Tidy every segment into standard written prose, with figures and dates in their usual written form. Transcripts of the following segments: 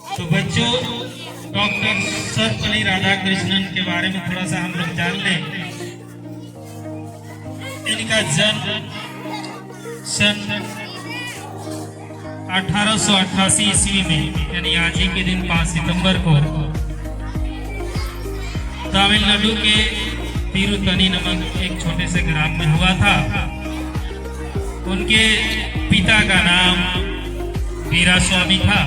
तो बच्चों, डॉक्टर सर्वपल्ली राधाकृष्णन के बारे में थोड़ा सा हम लोग जान लें। इनका जन्म सन 1888 ईस्वी में, यानी आज ही के दिन 5 सितंबर को तमिलनाडु के तिरुतनी नामक एक छोटे से ग्राम में हुआ था। उनके पिता का नाम वीरास्वामी था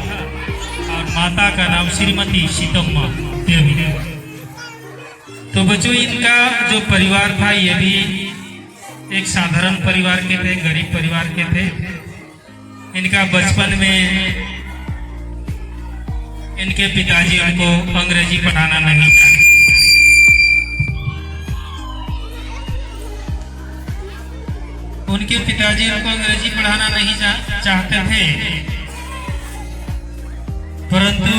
और माता का नाम श्रीमती सीतम्मा देवी। तो बच्चों, इनका जो परिवार था ये भी एक साधारण परिवार के थे, गरीब परिवार के थे। इनका बचपन में इनके पिताजी उनको अंग्रेजी पढ़ाना नहीं चाहते। उनके पिताजी उनको अंग्रेजी पढ़ाना नहीं चाहते थे, परंतु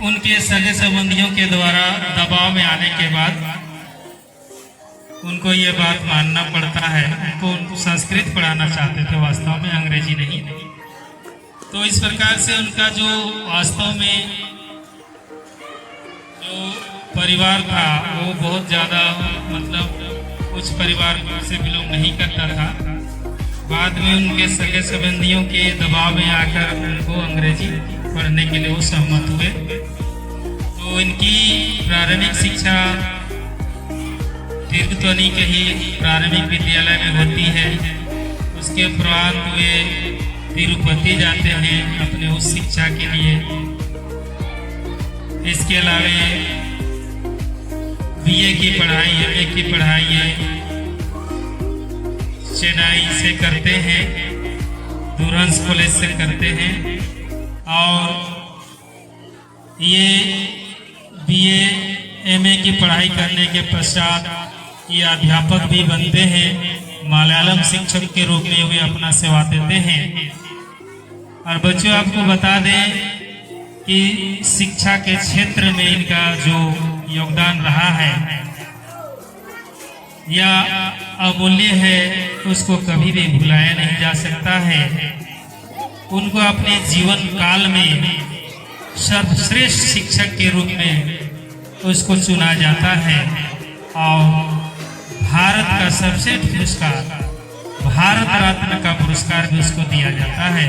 उनके सगे संबंधियों के द्वारा दबाव में आने के बाद उनको ये बात मानना पड़ता है। उनको संस्कृत पढ़ाना चाहते थे, वास्तव में अंग्रेजी नहीं। तो इस प्रकार से उनका जो वास्तव में जो परिवार था वो बहुत ज़्यादा मतलब उच्च परिवार से बिलोंग नहीं करता था। बाद में उनके सगे संबंधियों के दबाव में आकर उनको अंग्रेजी पढ़ने के लिए वो सहमत हुए। तो इनकी प्रारंभिक शिक्षा तिरुतनी के ही प्रारंभिक विद्यालय में होती है। उसके उपरांत वे तिरुपति जाते हैं अपने उस शिक्षा के लिए। इसके अलावा बीए की पढ़ाई, एमए की पढ़ाई है चेन्नई से करते हैं, दूरंस कॉलेज से करते हैं। और ये बीए एमए की पढ़ाई करने के पश्चात ये अध्यापक भी बनते हैं। मलयालम शिक्षक के रूप में वे अपना सेवा देते हैं। और बच्चों, आपको बता दें कि शिक्षा के क्षेत्र में इनका जो योगदान रहा है या अमूल्य है, उसको कभी भी भुलाया नहीं जा सकता है। उनको अपने जीवन काल में सर्वश्रेष्ठ शिक्षक के रूप में उसको चुना जाता है और भारत का सबसे पुरस्कार, भारत रत्न का पुरस्कार भी उसको दिया जाता है।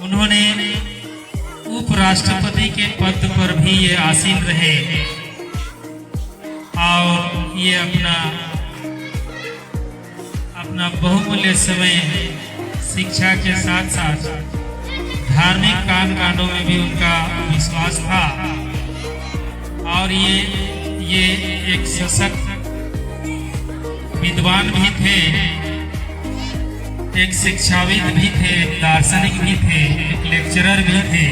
उन्होंने उपराष्ट्रपति के पद पर भी ये आसीन रहे और ये अपना बहुमूल्य समय शिक्षा के साथ साथ धार्मिक कांडों में भी उनका विश्वास था। और ये एक सशक्त विद्वान भी थे, एक शिक्षाविद भी थे, दार्शनिक भी थे, एक लेक्चरर भी थे।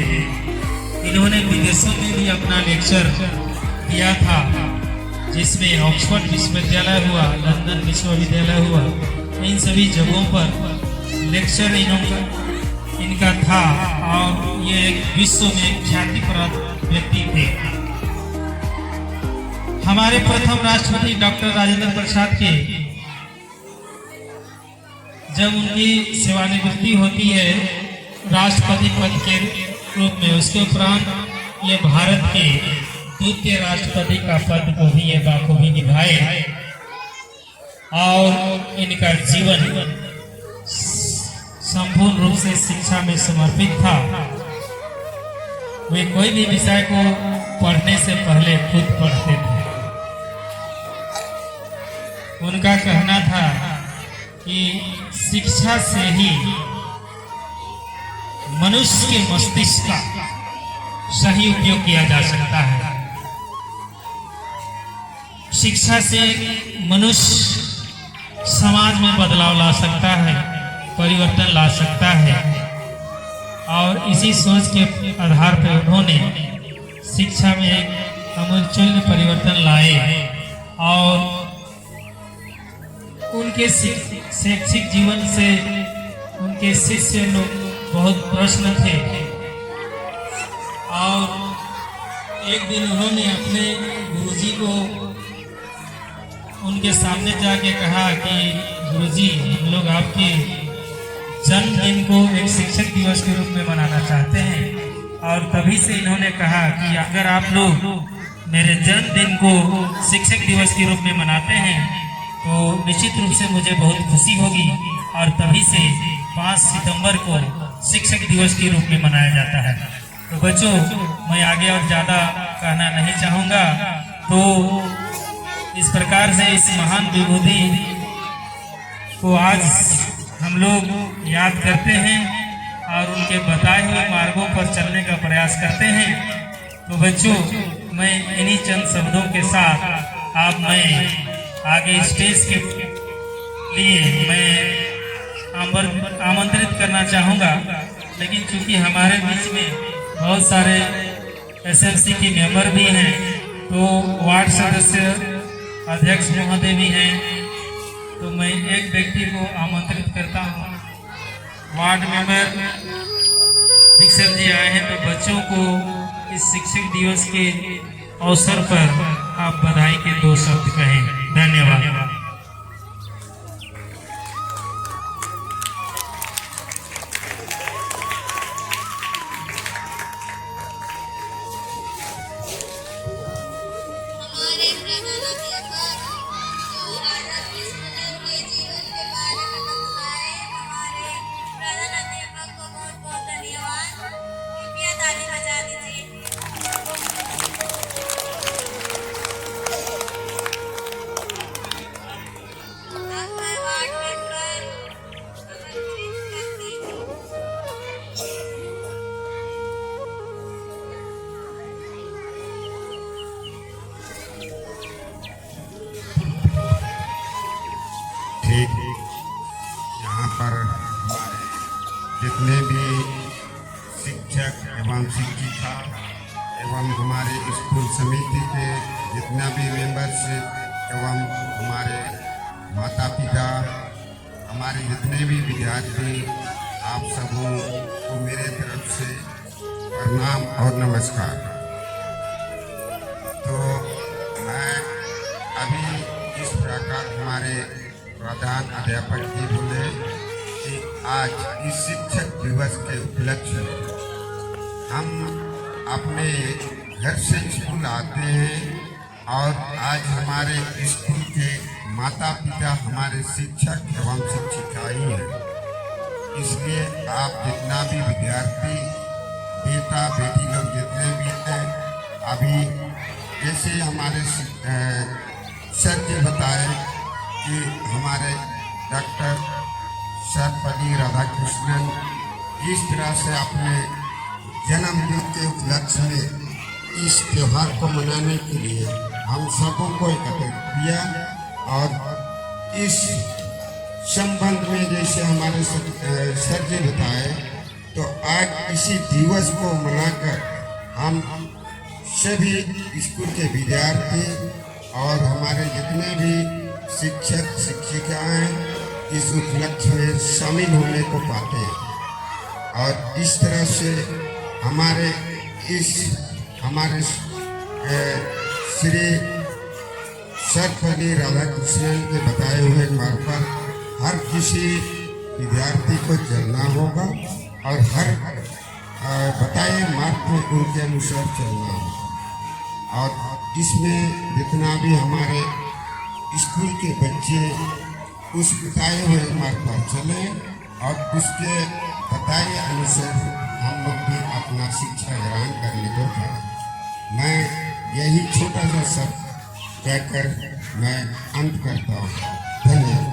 इन्होंने विदेशों में भी अपना लेक्चर दिया था, जिसमें ऑक्सफोर्ड विश्वविद्यालय हुआ, लंदन विश्वविद्यालय हुआ। इन सभी जगहों पर लेक्चर इनका था और ये एक विश्व में ख्यातिप्राप्त व्यक्ति थे। हमारे प्रथम राष्ट्रपति डॉक्टर राजेंद्र प्रसाद के जब उनकी सेवानिवृत्ति होती है राष्ट्रपति पद के रूप में, उसके उपरांत ये भारत के द्वितीय राष्ट्रपति का पद को भी ये बाखूबी निभाए और इनका जीवन संपूर्ण रूप से शिक्षा में समर्पित था। वे कोई भी विषय को पढ़ने से पहले खुद पढ़ते थे। उनका कहना था कि शिक्षा से ही मनुष्य के मस्तिष्क का सही उपयोग किया जा सकता है। शिक्षा से मनुष्य समाज में बदलाव ला सकता है, परिवर्तन ला सकता है। और इसी सोच के आधार पर उन्होंने शिक्षा में एक अमूलचूल परिवर्तन लाए और उनके शैक्षिक जीवन से उनके शिष्य लोग बहुत प्रसन्न थे। और एक दिन उन्होंने अपने गुरुजी को उनके सामने जाके कहा कि गुरुजी, हम लोग आपके जन्मदिन को एक शिक्षक दिवस के रूप में मनाना चाहते हैं। और तभी से इन्होंने कहा कि अगर आप लोग मेरे जन्मदिन को शिक्षक दिवस के रूप में मनाते हैं तो निश्चित रूप से मुझे बहुत खुशी होगी। और तभी से 5 सितंबर को शिक्षक दिवस के रूप में मनाया जाता है। तो बच्चों, मैं आगे और ज़्यादा कहना नहीं चाहूँगा। तो इस प्रकार से इस महान विभूति को आज हम लोग याद करते हैं और उनके बताए हुए मार्गों पर चलने का प्रयास करते हैं। तो बच्चों, मैं इन्हीं चंद शब्दों के साथ मैं आगे स्टेज के लिए मैं आमंत्रित करना चाहूँगा। लेकिन चूंकि हमारे बीच में बहुत सारे एसएमसी के मेंबर भी हैं, तो वार्ड सदस्य अध्यक्ष महोदय भी हैं, तो मैं एक व्यक्ति को आमंत्रित करता हूँ। वार्ड मेंबर विक्सर जी आए हैं, तो बच्चों को इस शिक्षक दिवस के अवसर पर आप बधाई के 2 शब्द कहें। धन्यवाद। यहाँ पर हमारे जितने भी शिक्षक एवं शिक्षिका एवं हमारे स्कूल समिति के जितना भी मेंबरशिप एवं हमारे माता पिता, हमारे जितने भी विद्यार्थी, आप सबों को मेरे तरफ से प्रणाम और नमस्कार। तो मैं अभी इस प्रकार हमारे प्रधान अध्यापक जी बोले कि आज इस शिक्षक दिवस के उपलक्ष्य में हम अपने घर से स्कूल आते हैं और आज हमारे स्कूल के माता पिता हमारे शिक्षक एवं शिक्षिकाएं हैं। इसलिए आप जितना भी विद्यार्थी, बेटा बेटी लोग जितने भी हैं, अभी जैसे हमारे सर जी बताए कि हमारे डॉक्टर सर्वपल्ली राधाकृष्णन इस तरह से अपने जन्मदिन के उपलक्ष्य में इस त्यौहार को मनाने के लिए हम सबों को एकत्रित किया। और इस संबंध में जैसे हमारे सर जी बताए, तो आज इसी दिवस को मनाकर हम सभी स्कूल के विद्यार्थी और हमारे जितने भी शिक्षक शिक्षिकाएं इस उपलक्ष्य में शामिल होने को पाते हैं। और इस तरह से हमारे श्री सर्वपल्ली राधाकृष्णन के बताए हुए मार्ग पर हर किसी विद्यार्थी को चलना होगा और हर बताए मार्ग में उनके अनुसार चलना होगा। और इसमें जितना भी हमारे स्कूल के बच्चे उस बताए हुए मार्ग पर चले और उसके बताए अनुसार हम लोग भी अपना शिक्षा ग्रहण करने को करें। मैं यही छोटा सा शब्द कहकर मैं अंत करता हूँ। धन्यवाद।